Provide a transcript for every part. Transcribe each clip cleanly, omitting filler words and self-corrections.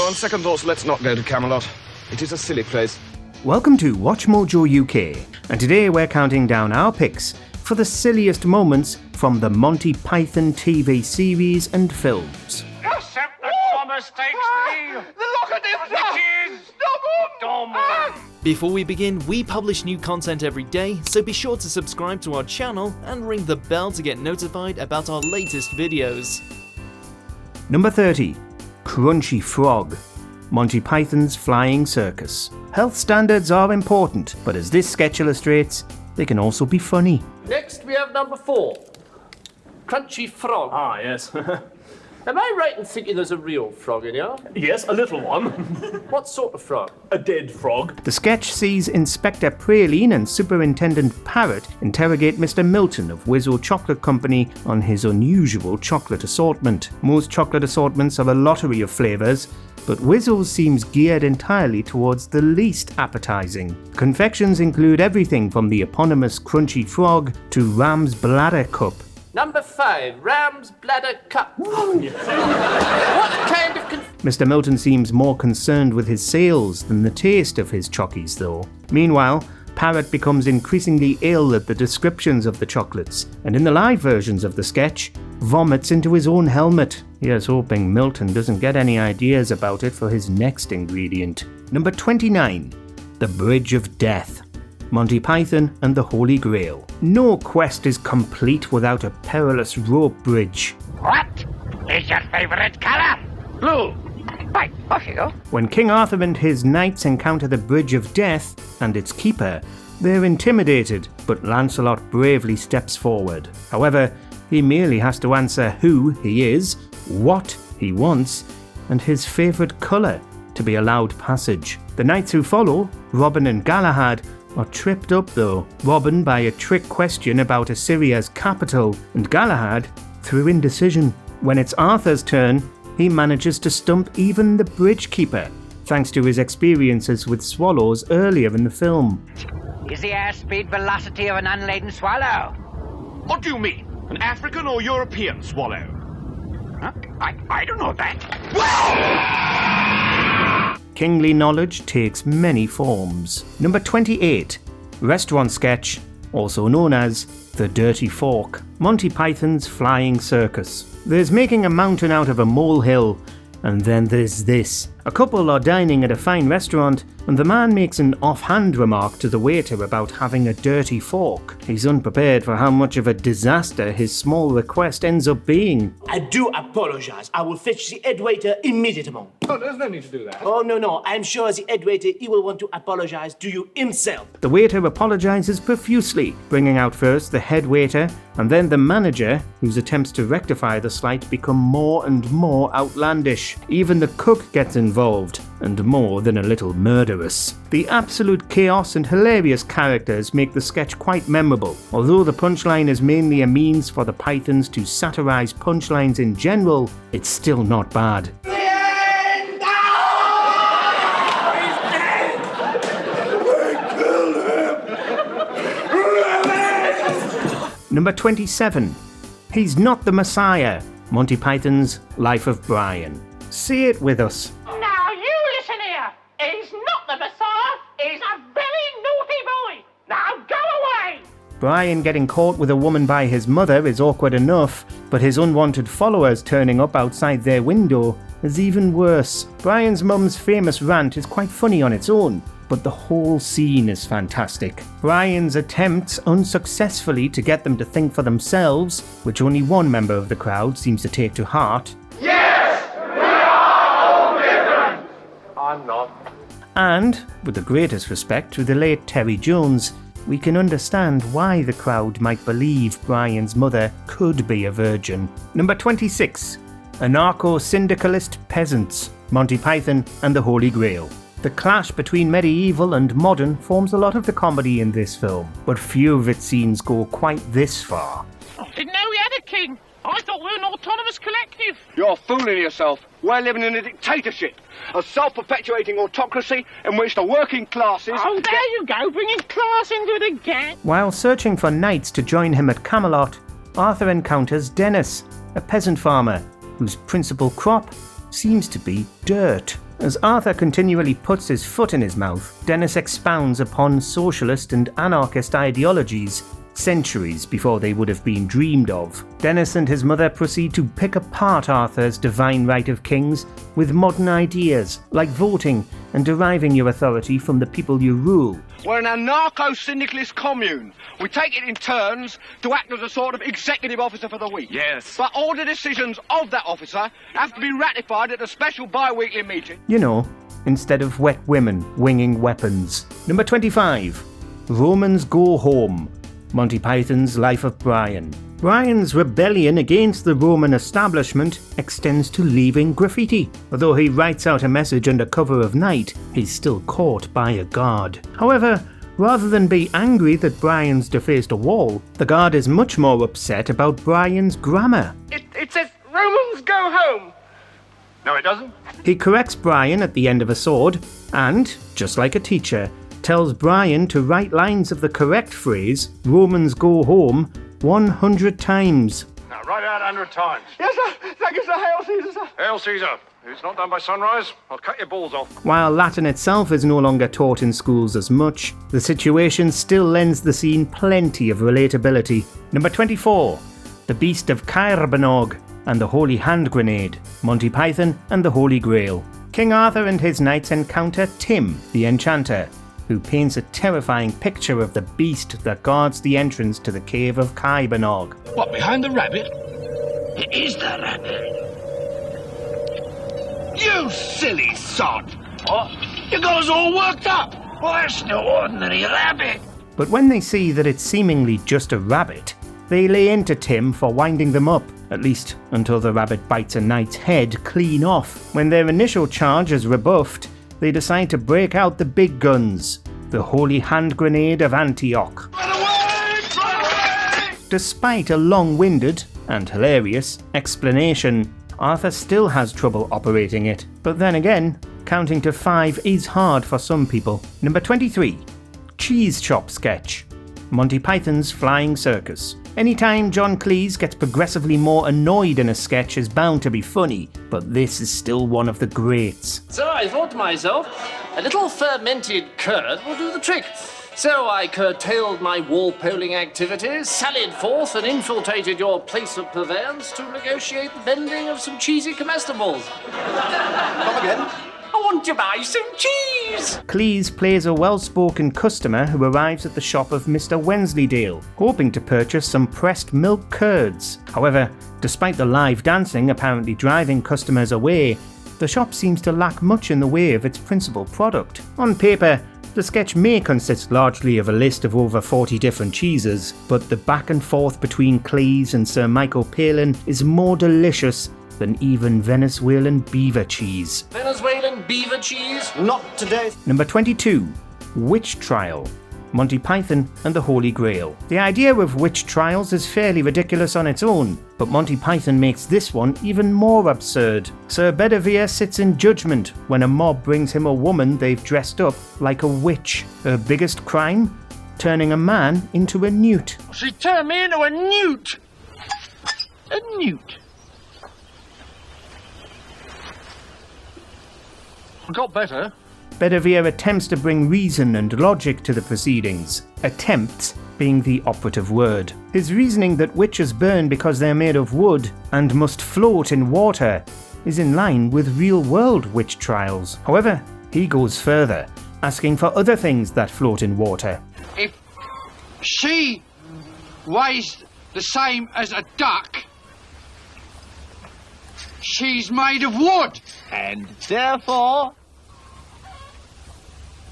on second thoughts, let's not go to Camelot. It is a silly place. Welcome to WatchMojoUK, and today we're counting down our picks for the silliest moments from the Monty Python TV series and films. Except that Thomas takes the Before we begin, we publish new content every day, so be sure to subscribe to our channel and ring the bell to get notified about our latest videos. Number 30. Crunchy Frog. Monty Python's Flying Circus. Health standards are important, but as this sketch illustrates, they can also be funny. Next we have number 4. Crunchy Frog. Ah, yes. Am I right in thinking there's a real frog in here? Yes, a little one. What sort of frog? A dead frog. The sketch sees Inspector Praline and Superintendent Parrot interrogate Mr. Milton of Wizzo Chocolate Company on his unusual chocolate assortment. Most chocolate assortments are a lottery of flavours, but Wizzo's seems geared entirely towards the least appetizing. Confections include everything from the eponymous Crunchy Frog to Ram's Bladder Cup. Number 5. Ram's Bladder Cup. What kind of Mr. Milton seems more concerned with his sales than the taste of his chockies, though. Meanwhile, Parrot becomes increasingly ill at the descriptions of the chocolates, and in the live versions of the sketch, vomits into his own helmet. Here's hoping Milton doesn't get any ideas about it for his next ingredient. Number 29. The Bridge of Death. Monty Python and the Holy Grail. No quest is complete without a perilous rope bridge. What is your favourite colour? Blue. Right, off you go. When King Arthur and his knights encounter the Bridge of Death and its keeper, they're intimidated, but Lancelot bravely steps forward. However, he merely has to answer who he is, what he wants, and his favourite colour to be allowed passage. The knights who follow, Robin and Galahad, are tripped up though, Robin by a trick question about Assyria's capital, and Galahad through indecision. When it's Arthur's turn, he manages to stump even the bridge keeper, thanks to his experiences with swallows earlier in the film. Is the airspeed velocity of an unladen swallow? What do you mean? An African or European swallow? Huh? I don't know that. Kingly knowledge takes many forms. Number 28. Restaurant sketch, also known as The Dirty Fork. Monty Python's Flying Circus. There's making a mountain out of a molehill, and then there's this. A couple are dining at a fine restaurant, and the man makes an offhand remark to the waiter about having a dirty fork. He's unprepared for how much of a disaster his small request ends up being. I do apologize. I will fetch the head waiter immediately. Oh, there's no need to do that. Oh, no. I'm sure the head waiter, he will want to apologize to you himself. The waiter apologizes profusely, bringing out first the head waiter and then the manager, whose attempts to rectify the slight become more and more outlandish. Even the cook gets involved, and more than a little murderous. The absolute chaos and hilarious characters make the sketch quite memorable. Although the punchline is mainly a means for the Pythons to satirize punchlines in general, it's still not bad. Number 27. He's not the Messiah. Monty Python's Life of Brian. Say it with us. Now you listen here. He's not the Messiah. He's a very naughty boy. Now go away. Brian getting caught with a woman by his mother is awkward enough, but his unwanted followers turning up outside their window is even worse. Brian's mum's famous rant is quite funny on its own, but the whole scene is fantastic. Brian's attempts unsuccessfully to get them to think for themselves, which only one member of the crowd seems to take to heart. Yes, we are all different. I'm not. And, with the greatest respect to the late Terry Jones, we can understand why the crowd might believe Brian's mother could be a virgin. Number 26. AR Syndicalist Peasants. Monty Python and the Holy Grail. The clash between medieval and modern forms a lot of the comedy in this film, but few of its scenes go quite this far. Didn't know we had a king. I thought we were an autonomous collective. You're fooling yourself. We're living in a dictatorship, a self-perpetuating autocracy in which the working classes... Oh, there you go, bringing class into it again. While searching for knights to join him at Camelot, Arthur encounters Dennis, a peasant farmer, whose principal crop seems to be dirt. As Arthur continually puts his foot in his mouth, Dennis expounds upon socialist and anarchist ideologies centuries before they would have been dreamed of. Dennis and his mother proceed to pick apart Arthur's divine right of kings with modern ideas like voting and deriving your authority from the people you rule. We're an anarcho-syndicalist commune. We take it in turns to act as a sort of executive officer for the week. Yes. But all the decisions of that officer have to be ratified at a special bi-weekly meeting. You know, instead of wet women winging weapons. Number 25. Romans Go Home. Monty Python's Life of Brian. Brian's rebellion against the Roman establishment extends to leaving graffiti. Although he writes out a message under cover of night, he's still caught by a guard. However, rather than be angry that Brian's defaced a wall, the guard is much more upset about Brian's grammar. It says Romans go home. No, it doesn't. He corrects Brian at the end of a sword and, just like a teacher, tells Brian to write lines of the correct phrase, Romans go home, 100 times. Now, write out 100 times. Yes, sir. Thank you, sir. Hail Caesar, sir. Hail Caesar. If it's not done by sunrise, I'll cut your balls off. While Latin itself is no longer taught in schools as much, the situation still lends the scene plenty of relatability. Number 24. The Beast of Caerbanog and the Holy Hand Grenade. Monty Python and the Holy Grail. King Arthur and his knights encounter Tim, the Enchanter, who paints a terrifying picture of the beast that guards the entrance to the cave of Caerbanog. What, behind the rabbit? It is the rabbit. You silly sod! What? You got us all worked up! Well, that's no ordinary rabbit. But when they see that it's seemingly just a rabbit, they lay into Tim for winding them up, at least until the rabbit bites a knight's head clean off. When their initial charge is rebuffed, they decide to break out the big guns, the Holy Hand Grenade of Antioch. Run away! Run away! Despite a long-winded and hilarious explanation, Arthur still has trouble operating it. But then again, counting to 5 is hard for some people. Number 23. Cheese Chop Sketch. Monty Python's Flying Circus. Anytime John Cleese gets progressively more annoyed in a sketch is bound to be funny, but this is still one of the greats. So I thought to myself, a little fermented curd will do the trick. So I curtailed my wall-poling activities, sallied forth and infiltrated your place of purveyance to negotiate the bending of some cheesy comestibles. Come again? I want to buy some cheese! Cleese plays a well-spoken customer who arrives at the shop of Mr. Wensleydale, hoping to purchase some pressed milk curds. However, despite the live dancing apparently driving customers away, the shop seems to lack much in the way of its principal product. On paper, the sketch may consist largely of a list of over 40 different cheeses, but the back and forth between Cleese and Sir Michael Palin is more delicious than even Venezuelan beaver cheese. Venezuelan beaver cheese? Not today. Number 22. Witch Trial. Monty Python and the Holy Grail. The idea of witch trials is fairly ridiculous on its own, but Monty Python makes this one even more absurd. Sir Bedivere sits in judgment when a mob brings him a woman they've dressed up like a witch. Her biggest crime? Turning a man into a newt. She turned me into a newt. A newt. I got better. Bedivere attempts to bring reason and logic to the proceedings, attempts being the operative word. His reasoning that witches burn because they're made of wood and must float in water is in line with real-world witch trials. However, he goes further, asking for other things that float in water. If she weighs the same as a duck, she's made of wood. And therefore...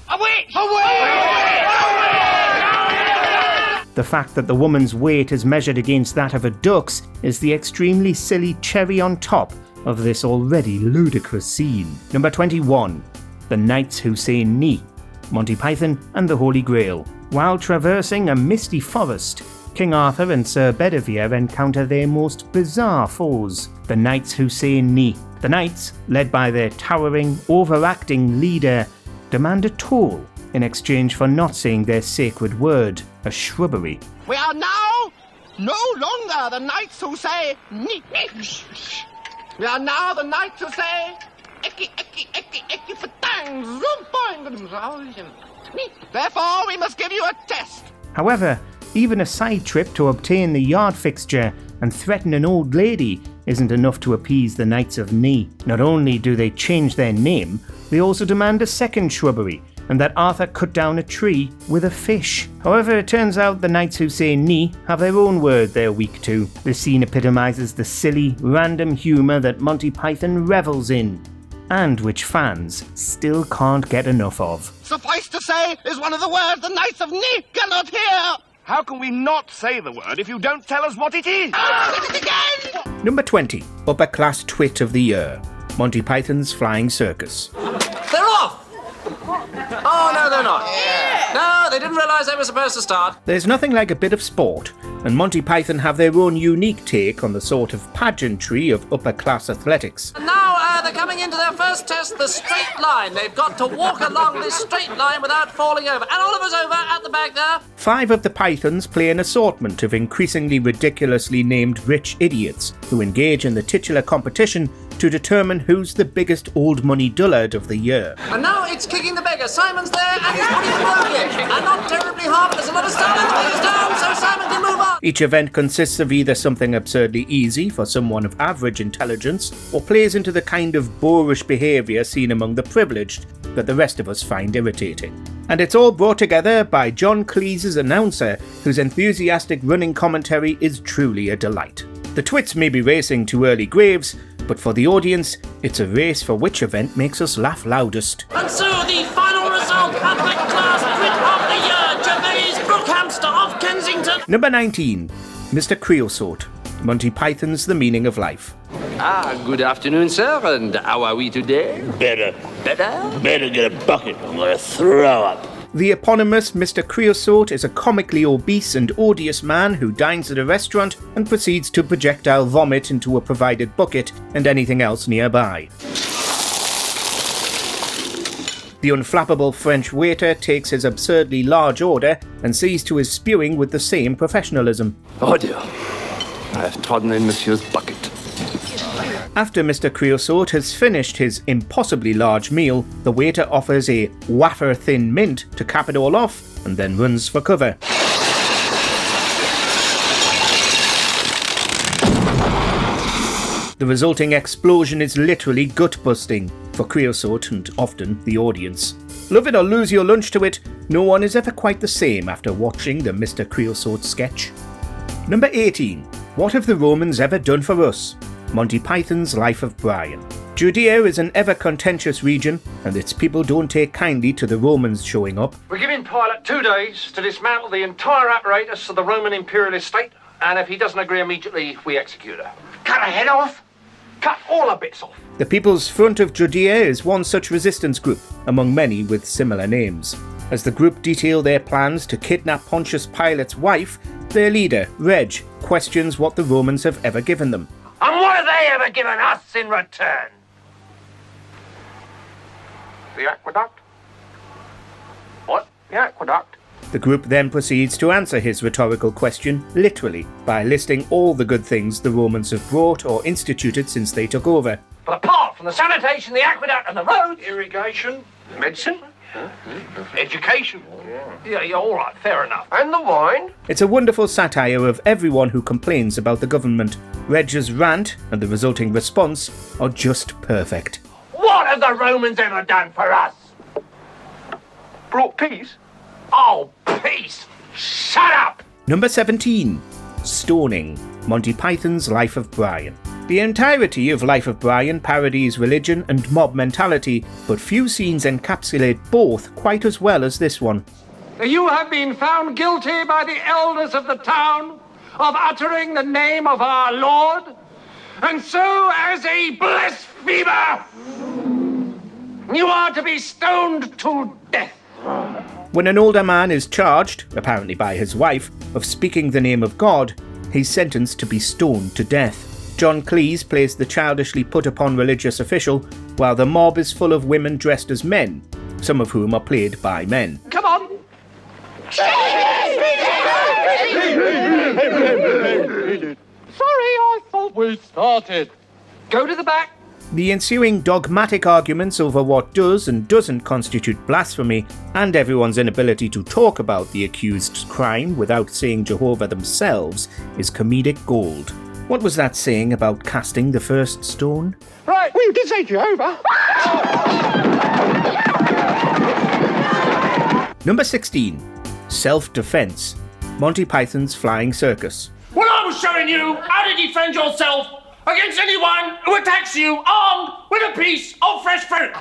a witch! A witch! The fact that the woman's weight is measured against that of a duck's is the extremely silly cherry on top of this already ludicrous scene. Number 21. The Knights Who Say Ni. Monty Python and the Holy Grail. While traversing a misty forest, King Arthur and Sir Bedivere encounter their most bizarre foes, the Knights Who Say Ni. The knights, led by their towering, overacting leader, demand a toll in exchange for not saying their sacred word, a shrubbery. We are now no longer the knights who say ni. We are now the knights who say, Eki, eki, eki, eki, fatang, zoom, boing. Therefore, we must give you a test. However, even a side trip to obtain the yard fixture and threaten an old lady isn't enough to appease the Knights of Ni. Not only do they change their name, they also demand a second shrubbery, and that Arthur cut down a tree with a fish. However, it turns out the Knights who say Ni have their own word they're weak to. This scene epitomises the silly, random humour that Monty Python revels in, and which fans still can't get enough of. Suffice to say is one of the words the Knights of Ni cannot hear. How can we not say the word if you don't tell us what it is? Say it again! Number 20, Upper Class Twit of the Year, Monty Python's Flying Circus. They're off! Oh, no, they're not. No, they didn't realise they were supposed to start. There's nothing like a bit of sport, and Monty Python have their own unique take on the sort of pageantry of upper-class athletics. And now they're coming into their first test, the straight line. They've got to walk along this straight line without falling over. And Oliver's over at the back there. 5 of the Pythons play an assortment of increasingly ridiculously named rich idiots who engage in the titular competition to determine who's the biggest old money dullard of the year. And now it's kicking the beggar. Simon's there and he's putting the bogey in. And not terribly hard, but there's a lot of stallions being down, so Simon can move on. Each event consists of either something absurdly easy for someone of average intelligence, or plays into the kind of boorish behaviour seen among the privileged that the rest of us find irritating. And it's all brought together by John Cleese's announcer, whose enthusiastic running commentary is truly a delight. The Twits may be racing to early graves, but for the audience, it's a race for which event makes us laugh loudest. And so the final result, Upper Class Twit of the Year, Gervais Brookhamster of Kensington. Number 19, Mr. Creosote, Monty Python's The Meaning of Life. Good afternoon, sir, and how are we today? Better. Better? Better get a bucket. I'm gonna throw up. The eponymous Mr. Creosote is a comically obese and odious man who dines at a restaurant and proceeds to projectile vomit into a provided bucket and anything else nearby. The unflappable French waiter takes his absurdly large order and sees to his spewing with the same professionalism. Oh dear, I have trodden in Monsieur's bucket. After Mr. Creosote has finished his impossibly large meal, the waiter offers a wafer-thin mint to cap it all off and then runs for cover. The resulting explosion is literally gut-busting for Creosote and often the audience. Love it or lose your lunch to it, no one is ever quite the same after watching the Mr. Creosote sketch. Number 18. What have the Romans ever done for us? Monty Python's Life of Brian. Judea is an ever-contentious region, and its people don't take kindly to the Romans showing up. We're giving Pilate 2 days to dismantle the entire apparatus of the Roman imperial state, and if he doesn't agree immediately, we execute her. Cut her head off! Cut all her bits off! The People's Front of Judea is one such resistance group, among many with similar names. As the group detail their plans to kidnap Pontius Pilate's wife, their leader, Reg, questions what the Romans have ever given them. And what have they ever given us in return? The aqueduct? What? The aqueduct? The group then proceeds to answer his rhetorical question literally by listing all the good things the Romans have brought or instituted since they took over. But apart from the sanitation, the aqueduct and the road, irrigation, medicine, education. Yeah, all right, fair enough. And the wine? It's a wonderful satire of everyone who complains about the government. Reg's rant and the resulting response are just perfect. What have the Romans ever done for us? Brought peace? Oh, peace! Shut up! Number 17. Stoning, Monty Python's Life of Brian. The entirety of Life of Brian parodies religion and mob mentality, but few scenes encapsulate both quite as well as this one. You have been found guilty by the elders of the town of uttering the name of our Lord, and so as a blasphemer, you are to be stoned to death. When an older man is charged, apparently by his wife, of speaking the name of God, he's sentenced to be stoned to death. John Cleese plays the childishly put-upon religious official, while the mob is full of women dressed as men, some of whom are played by men. Come on! Sorry, I thought we started. Go to the back. The ensuing dogmatic arguments over what does and doesn't constitute blasphemy, and everyone's inability to talk about the accused's crime without saying Jehovah themselves, is comedic gold. What was that saying about casting the first stone? Right, well, you did say Jehovah. Number 16. Self-defense. Monty Python's Flying Circus. Well, I was showing you how to defend yourself against anyone who attacks you armed with a piece of fresh fruit.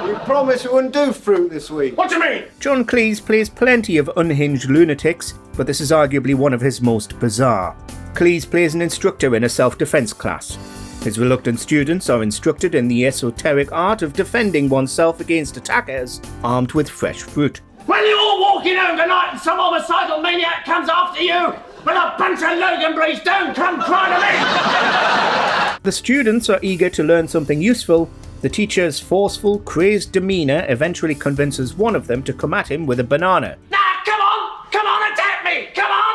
We promised we wouldn't do fruit this week. What do you mean? John Cleese plays plenty of unhinged lunatics, but this is arguably one of his most bizarre. Cleese plays an instructor in a self-defense class. His reluctant students are instructed in the esoteric art of defending oneself against attackers armed with fresh fruit. When you're walking home tonight and some homicidal maniac comes after you with a bunch of Logan breeds, don't come crying to me! The students are eager to learn something useful. The teacher's forceful, crazed demeanour eventually convinces one of them to come at him with a banana. Now, come on, attack me! Come on!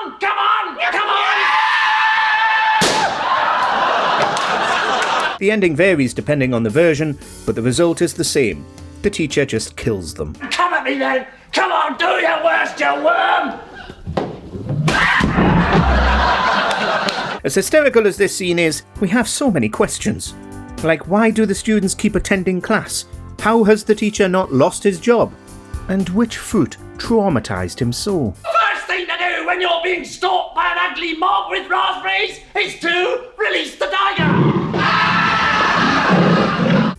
The ending varies depending on the version, but the result is the same. The teacher just kills them. Come at me then! Come on, do your worst, you worm! As hysterical as this scene is, we have so many questions. Like, why do the students keep attending class? How has the teacher not lost his job? And which fruit traumatised him so? First thing to do when you're being stalked by an ugly mob with raspberries is to release the tiger!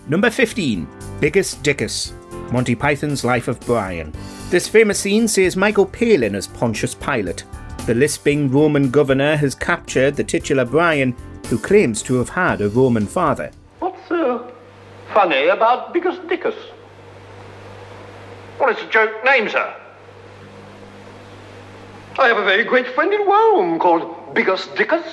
Number 15. Biggus Dickus. Monty Python's Life of Brian. This famous scene sees Michael Palin as Pontius Pilate. The lisping Roman governor has captured the titular Brian, who claims to have had a Roman father. What's funny about Biggus Dickus? Well, it's a joke name, sir. I have a very great friend in Rome called Biggus Dickus.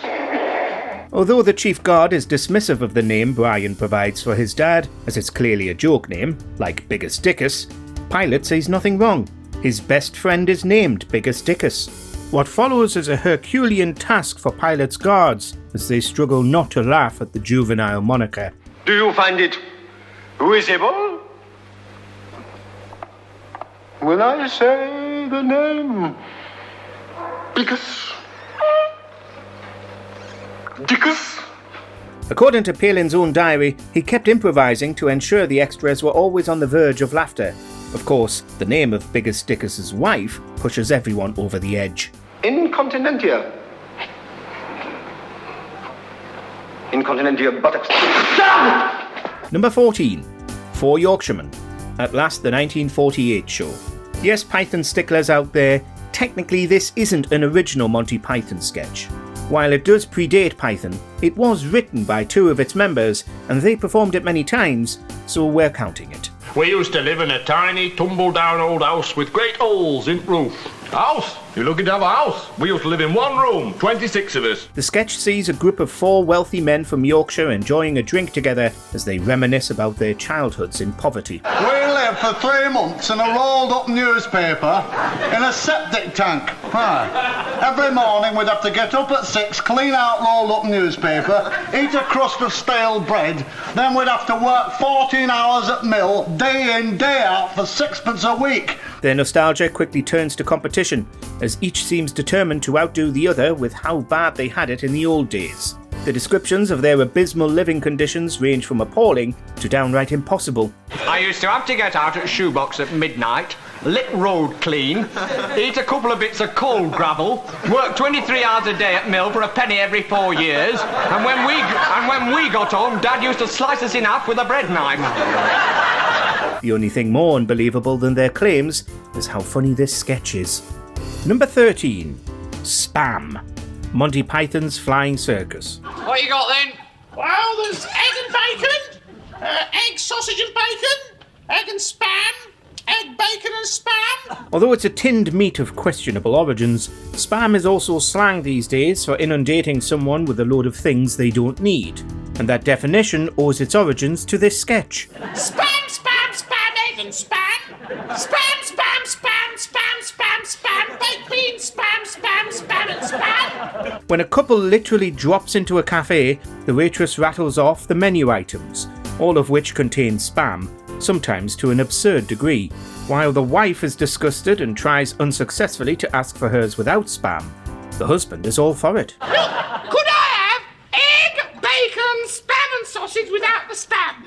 Although the chief guard is dismissive of the name Brian provides for his dad, as it's clearly a joke name, like Biggus Dickus, Pilate says nothing wrong. His best friend is named Biggus Dickus. What follows is a Herculean task for Pilate's guards as they struggle not to laugh at the juvenile moniker. Do you find it risible when I say the name Biggus Dickus? According to Palin's own diary, he kept improvising to ensure the extras were always on the verge of laughter. Of course, the name of Biggus Dickus' wife pushes everyone over the edge. Incontinentia buttocks. Number 14. Four Yorkshiremen. At last, the 1948 show. Yes, Python sticklers out there, technically this isn't an original Monty Python sketch. While it does predate Python, it was written by two of its members, and they performed it many times, so we're counting it. We used to live in a tiny, tumble-down old house with great holes in the roof. House? You're looking to have a house? We used to live in one room, 26 of us. The sketch sees a group of four wealthy men from Yorkshire enjoying a drink together as they reminisce about their childhoods in poverty. We lived for 3 months in a rolled-up newspaper in a septic tank. Every morning we'd have to get up at 6, clean out rolled-up newspaper, eat a crust of stale bread, then we'd have to work 14 hours at mill, day in, day out, for 6pence a week. Their nostalgia quickly turns to competition, as each seems determined to outdo the other with how bad they had it in the old days. The descriptions of their abysmal living conditions range from appalling to downright impossible. I used to have to get out at Shoebox at midnight, lick road clean, eat a couple of bits of coal gravel, work 23 hours a day at mill for a penny every 4 years, and when we got home, Dad used to slice us in half with a bread knife. The only thing more unbelievable than their claims is how funny this sketch is. Number 13. Spam. Monty Python's Flying Circus. What you got then? Well, there's egg and bacon, egg, sausage and bacon, egg and spam, egg, bacon and spam. Although it's a tinned meat of questionable origins, spam is also slang these days for inundating someone with a load of things they don't need. And that definition owes its origins to this sketch. Spam, spam, spam, egg and spam. Spam, spam, spam, spam, spam, spam, baked beans, spam, spam, spam, and spam. When a couple literally drops into a cafe, the waitress rattles off the menu items, all of which contain spam, sometimes to an absurd degree, while the wife is disgusted and tries unsuccessfully to ask for hers without spam. The husband is all for it. Look, could I have egg, bacon, spam and sausage without the spam?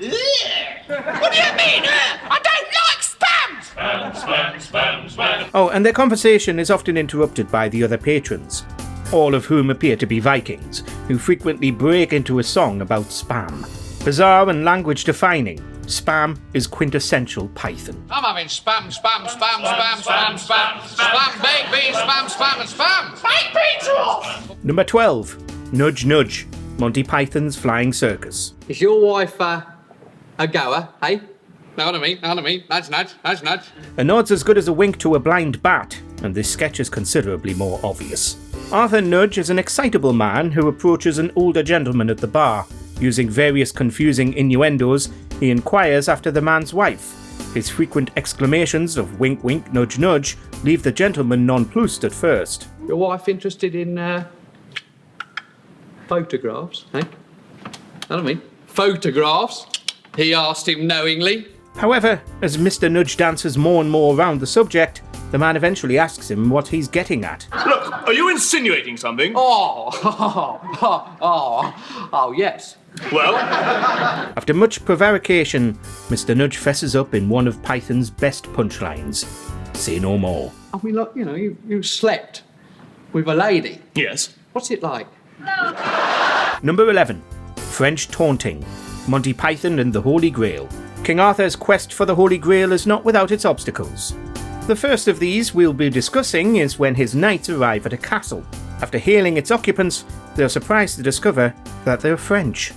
What do you mean? I don't like spam! Spam, spam, spam, spam. Oh, and their conversation is often interrupted by the other patrons, all of whom appear to be Vikings, who frequently break into a song about spam. Bizarre and language-defining, spam is quintessential Python. I'm having spam, spam, spam, spam, spam, spam, spam, baked beans, spam, spam, and spam. Baked beans are off! Number 12. Nudge Nudge, Monty Python's Flying Circus. Is your wife a goer, hey? Know what I mean? Know what I mean? Nudge, nudge, nudge, nudge. A nod's as good as a wink to a blind bat, and this sketch is considerably more obvious. Arthur Nudge is an excitable man who approaches an older gentleman at the bar. Using various confusing innuendos, he inquires after the man's wife. His frequent exclamations of wink wink, nudge nudge leave the gentleman nonplussed at first. Your wife interested in photographs, hey? Know what I mean? Photographs? He asked him knowingly. However, as Mr. Nudge dances more and more around the subject, the man eventually asks him what he's getting at. Look, are you insinuating something? Oh, yes. Well? After much prevarication, Mr. Nudge fesses up in one of Python's best punchlines. Say no more. I mean, look, you know, you slept with a lady. Yes. What's it like? Number 11. French Taunting, Monty Python and the Holy Grail. King Arthur's quest for the Holy Grail is not without its obstacles. The first of these we'll be discussing is when his knights arrive at a castle. After hailing its occupants, they're surprised to discover that they're French.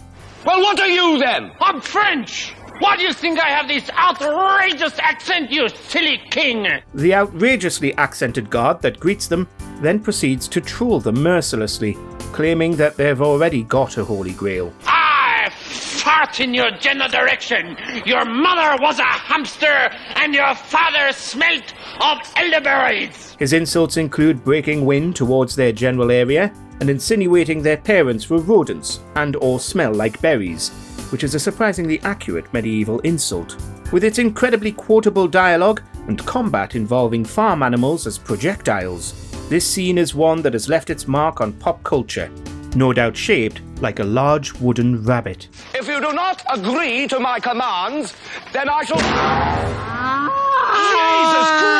Well, what are you then? I'm French. Why do you think I have this outrageous accent, you silly king? The outrageously accented god that greets them then proceeds to troll them mercilessly, claiming that they've already got a Holy Grail. I fart in your general direction. Your mother was a hamster and your father smelt of elderberries. His insults include breaking wind towards their general area and insinuating their parents were rodents and or smell like berries, which is a surprisingly accurate medieval insult. With its incredibly quotable dialogue and combat involving farm animals as projectiles, this scene is one that has left its mark on pop culture, no doubt shaped like a large wooden rabbit. If you do not agree to my commands, then I shall... Jesus Christ!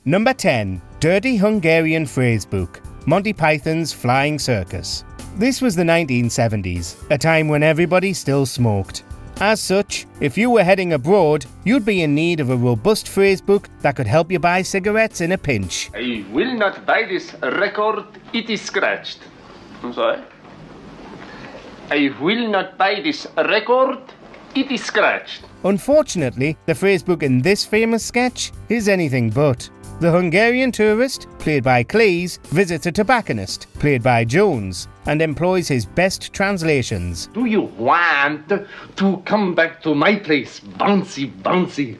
Number 10. Dirty Hungarian Phrasebook, Monty Python's Flying Circus. This was the 1970s, a time when everybody still smoked. As such, if you were heading abroad, you'd be in need of a robust phrasebook that could help you buy cigarettes in a pinch. I will not buy this record, it is scratched. I'm sorry? I will not buy this record, it is scratched. Unfortunately, the phrasebook in this famous sketch is anything but. The Hungarian tourist, played by Cleese, visits a tobacconist, played by Jones, and employs his best translations. Do you want to come back to my place, bouncy, bouncy?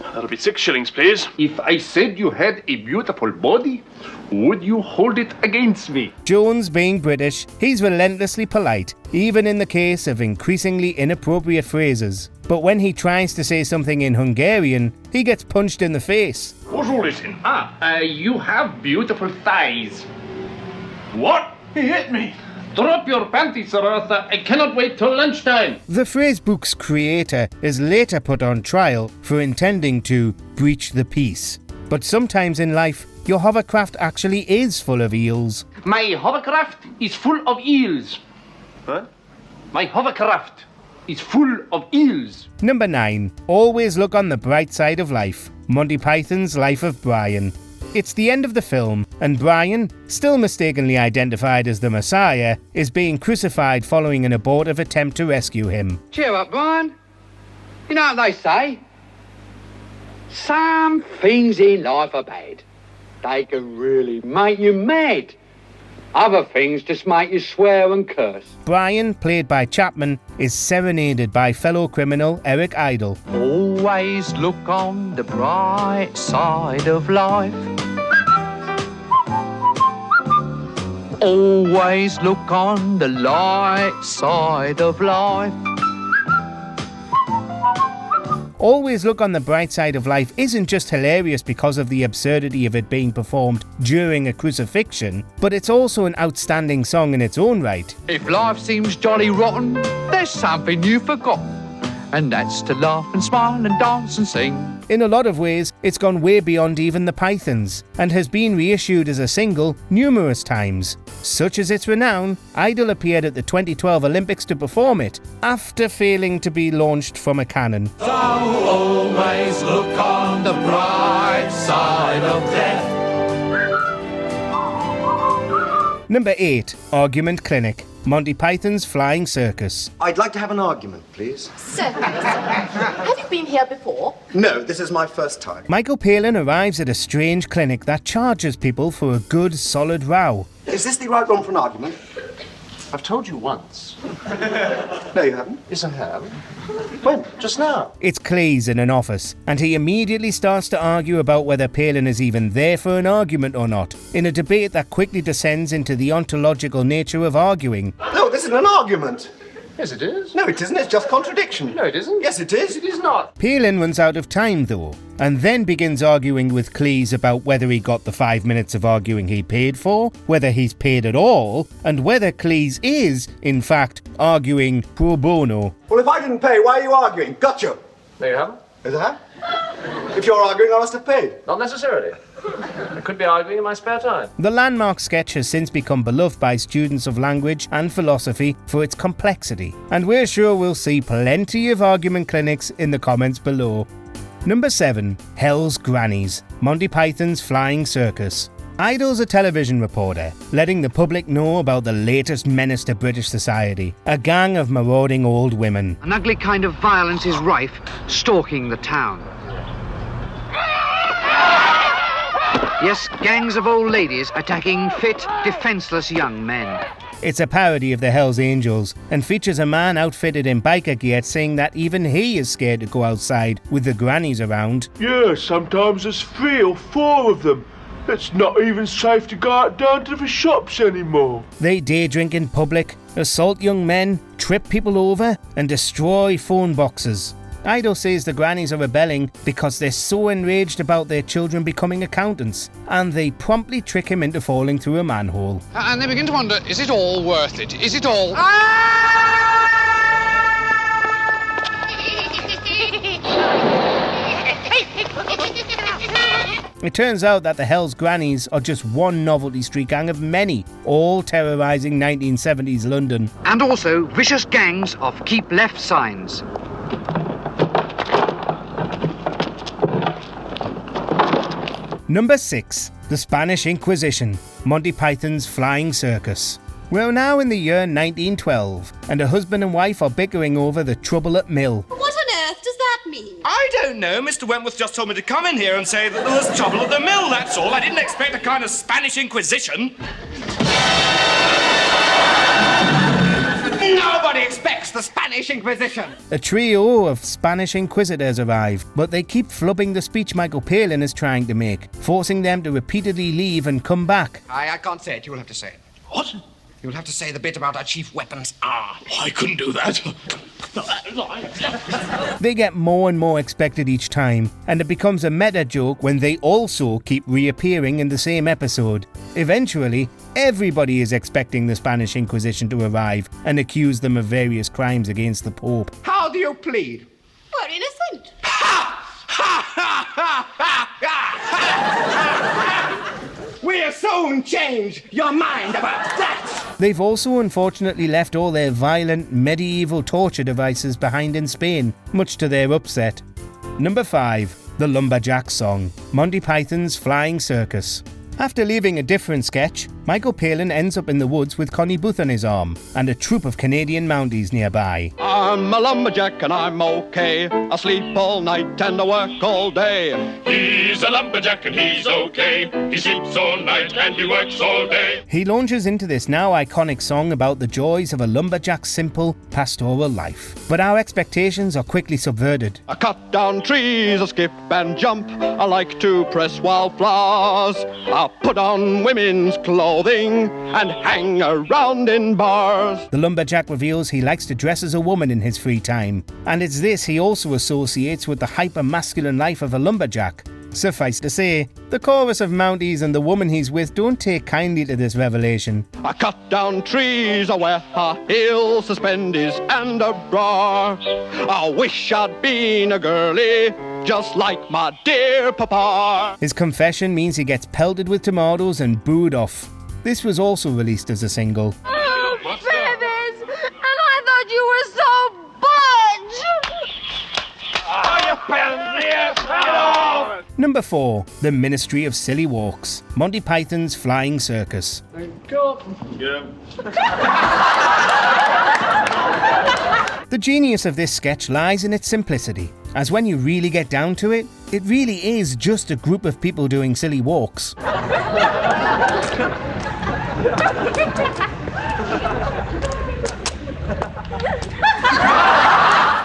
That'll be 6 shillings, please. If I said you had a beautiful body, would you hold it against me? Jones being British, he's relentlessly polite, even in the case of increasingly inappropriate phrases. But when he tries to say something in Hungarian, he gets punched in the face. What's all this in? You have beautiful thighs. What? He hit me. Drop your panties, Arthur. I cannot wait till lunchtime. The phrasebook's creator is later put on trial for intending to breach the peace. But sometimes in life, your hovercraft actually is full of eels. My hovercraft is full of eels. What? My hovercraft is full of eels. Number 9. Always look on the bright side of life. Monty Python's Life of Brian. It's the end of the film, and Brian, still mistakenly identified as the Messiah, is being crucified following an abortive attempt to rescue him. Cheer up, Brian. You know what they say? Some things in life are bad. They can really make you mad. Other things just make you swear and curse. Brian, played by Chapman, is serenaded by fellow criminal Eric Idle. Oh, Always look on the bright side of life. Always look on the light side of life. Always Look on the Bright Side of Life isn't just hilarious because of the absurdity of it being performed during a crucifixion, but it's also an outstanding song in its own right. If life seems jolly rotten, there's something you've forgotten, and that's to laugh and smile and dance and sing. In a lot of ways, it's gone way beyond even the Pythons, and has been reissued as a single numerous times. Such as its renown, Idol appeared at the 2012 Olympics to perform it, after failing to be launched from a cannon. So always look on the bright side of death. Number 8. Argument Clinic. Monty Python's Flying Circus. I'd like to have an argument, please. Certainly, sir. Have you been here before? No, this is my first time. Michael Palin arrives at a strange clinic that charges people for a good, solid row. Is this the right one for an argument? I've told you once. No, you haven't. Yes, I have. When? Just now. It's Cleese in an office, and he immediately starts to argue about whether Palin is even there for an argument or not, in a debate that quickly descends into the ontological nature of arguing. No, this isn't an argument. Yes, it is. No, it isn't. It's just contradiction. No, it isn't. Yes, it is. It is not. Palin runs out of time, though, and then begins arguing with Cleese about whether he got the 5 minutes of arguing he paid for, whether he's paid at all, and whether Cleese is, in fact, arguing pro bono. Well, if I didn't pay, why are you arguing? Gotcha. There you have it. Is that? If you're arguing, I must have paid. Not necessarily. I could be arguing in my spare time. The landmark sketch has since become beloved by students of language and philosophy for its complexity, and we're sure we'll see plenty of argument clinics in the comments below. Number 7. Hell's Grannies. Monty Python's Flying Circus. Idol's a television reporter, letting the public know about the latest menace to British society, a gang of marauding old women. An ugly kind of violence is rife, stalking the town. Yes, gangs of old ladies attacking fit, defenseless young men. It's a parody of the Hells Angels, and features a man outfitted in biker gear saying that even he is scared to go outside with the grannies around. Yeah, sometimes there's 3 or 4 of them. It's not even safe to go out down to the shops anymore. They day drink in public, assault young men, trip people over, and destroy phone boxes. Idol says the grannies are rebelling because they're so enraged about their children becoming accountants, and they promptly trick him into falling through a manhole. And they begin to wonder, is it all worth it? Is it all... It turns out that the Hells Grannies are just one novelty street gang of many, all terrorising 1970s London. And also vicious gangs of keep left signs. Number 6. The Spanish Inquisition. Monty Python's Flying Circus. We're now in the year 1912, and a husband and wife are bickering over the trouble at mill. What on earth does that mean? I don't know. Mr. Wentworth just told me to come in here and say that there was trouble at the mill, that's all. I didn't expect a kind of Spanish Inquisition. Nobody expects the Spanish Inquisition. A trio of Spanish Inquisitors arrive, but they keep flubbing the speech Michael Palin is trying to make, forcing them to repeatedly leave and come back. I can't say it. You'll have to say it. What? You'll have to say the bit about our chief weapons are. I couldn't do that. They get more and more expected each time, and it becomes a meta joke when they also keep reappearing in the same episode. Eventually, everybody is expecting the Spanish Inquisition to arrive and accuse them of various crimes against the Pope. How do you plead? We're innocent. We'll soon change your mind about that. They've also unfortunately left all their violent medieval torture devices behind in Spain, much to their upset. Number 5. The Lumberjack Song. Monty Python's Flying Circus. After leaving a different sketch, Michael Palin ends up in the woods with Connie Booth on his arm and a troop of Canadian Mounties nearby. I'm a lumberjack and I'm okay. I sleep all night and I work all day. He's a lumberjack and he's okay. He sleeps all night and he works all day. He launches into this now iconic song about the joys of a lumberjack's simple pastoral life. But our expectations are quickly subverted. I cut down trees, I skip and jump. I like to press wildflowers. I put on women's clothing and hang around in bars. The lumberjack reveals he likes to dress as a woman in his free time, and it's this he also associates with the hyper-masculine life of a lumberjack. Suffice to say, the chorus of Mounties and the woman he's with don't take kindly to this revelation. I cut down trees, I wear high heels, suspenders and a bra. I wish I'd been a girlie, just like my dear papa. His confession means he gets pelted with tomatoes and booed off. This was also released as a single. Oh, babies! And I thought you were so budge! Number 4. The Ministry of Silly Walks. Monty Python's Flying Circus. Thank God. Yeah. The genius of this sketch lies in its simplicity, as when you really get down to it, it really is just a group of people doing silly walks.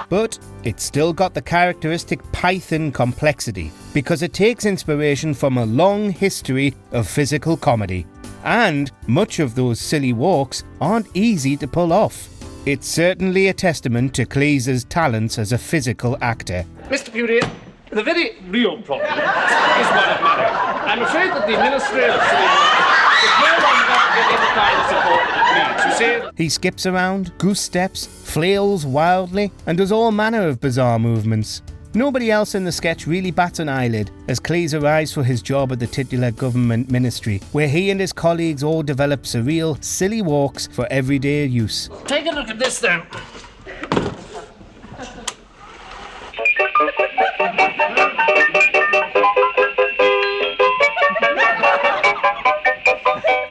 But it's still got the characteristic Python complexity, because it takes inspiration from a long history of physical comedy. And much of those silly walks aren't easy to pull off. It's certainly a testament to Cleese's talents as a physical actor. Mr. Pewdie, the very real problem is one of money. I'm afraid that the Ministry of is no longer getting the kind of support that it needs. You see? He skips around, goose steps, flails wildly, and does all manner of bizarre movements. Nobody else in the sketch really bats an eyelid as Cleese arrives for his job at the titular government ministry, where he and his colleagues all develop surreal, silly walks for everyday use. Take a look at this then.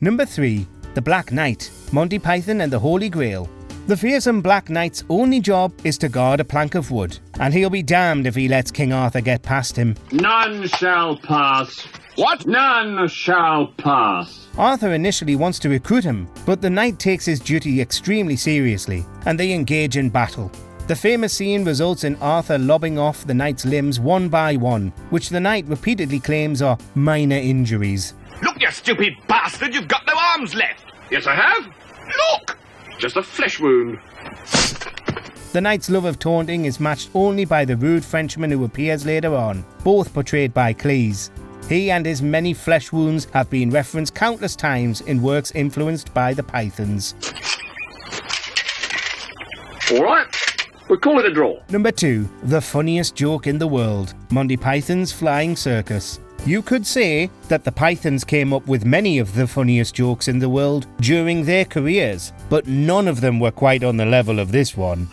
Number 3. The Black Knight, Monty Python and the Holy Grail. The fearsome Black Knight's only job is to guard a plank of wood, and he'll be damned if he lets King Arthur get past him. None shall pass. What? None shall pass. Arthur initially wants to recruit him, but the knight takes his duty extremely seriously, and they engage in battle. The famous scene results in Arthur lobbing off the knight's limbs one by one, which the knight repeatedly claims are minor injuries. Look, you stupid bastard, you've got no arms left. Yes, I have. Look! Just a flesh wound. The knight's love of taunting is matched only by the rude Frenchman who appears later on, both portrayed by Cleese. He and his many flesh wounds have been referenced countless times in works influenced by the Pythons. All right, we'll call it a draw. Number 2. The funniest joke in the world, Monty Python's Flying Circus. You could say that the Pythons came up with many of the funniest jokes in the world during their careers, but none of them were quite on the level of this one.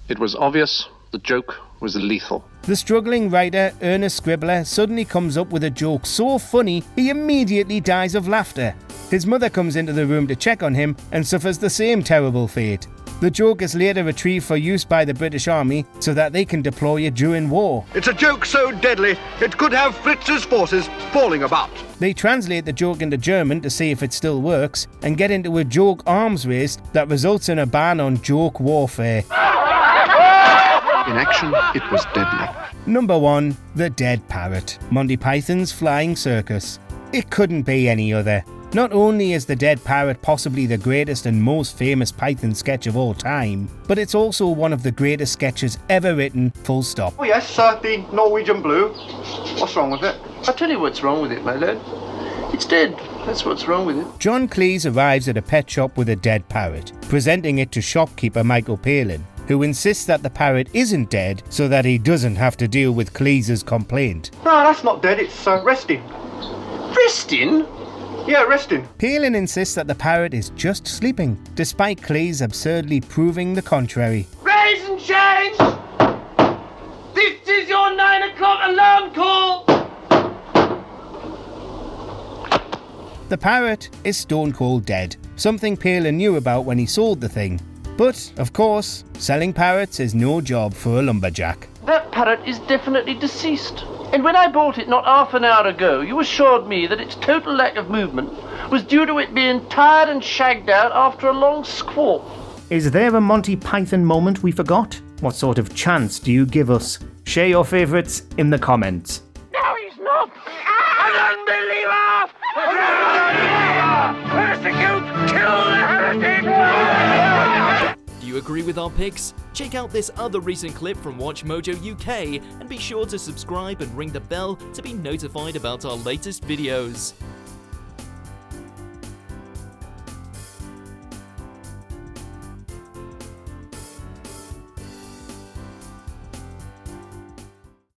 It was obvious the joke was lethal. The struggling writer Ernest Scribbler suddenly comes up with a joke so funny he immediately dies of laughter. His mother comes into the room to check on him and suffers the same terrible fate. The joke is later retrieved for use by the British Army so that they can deploy it during war. It's a joke so deadly, it could have Fritz's forces falling about. They translate the joke into German to see if it still works, and get into a joke arms race that results in a ban on joke warfare. In action, it was deadly. Number 1. The Dead Parrot, Monty Python's Flying Circus. It couldn't be any other. Not only is the Dead Parrot possibly the greatest and most famous Python sketch of all time, but it's also one of the greatest sketches ever written, full stop. Oh yes, the Norwegian Blue. What's wrong with it? I'll tell you what's wrong with it, my lad. It's dead. That's what's wrong with it. John Cleese arrives at a pet shop with a dead parrot, presenting it to shopkeeper Michael Palin, who insists that the parrot isn't dead so that he doesn't have to deal with Cleese's complaint. No, that's not dead, it's resting. Resting? Yeah, resting. Palin insists that the parrot is just sleeping, despite Cleese absurdly proving the contrary. Raise and change! Alarm call! The parrot is stone cold dead, something Palin knew about when he sold the thing. But, of course, selling parrots is no job for a lumberjack. That parrot is definitely deceased. And when I bought it not half an hour ago, you assured me that its total lack of movement was due to it being tired and shagged out after a long squawk. Is there a Monty Python moment we forgot? What sort of chance do you give us? Share your favourites in the comments. No, he's not! An unbeliever! Persecute! Kill the heretic! Do you agree with our picks? Check out this other recent clip from WatchMojoUK and be sure to subscribe and ring the bell to be notified about our latest videos.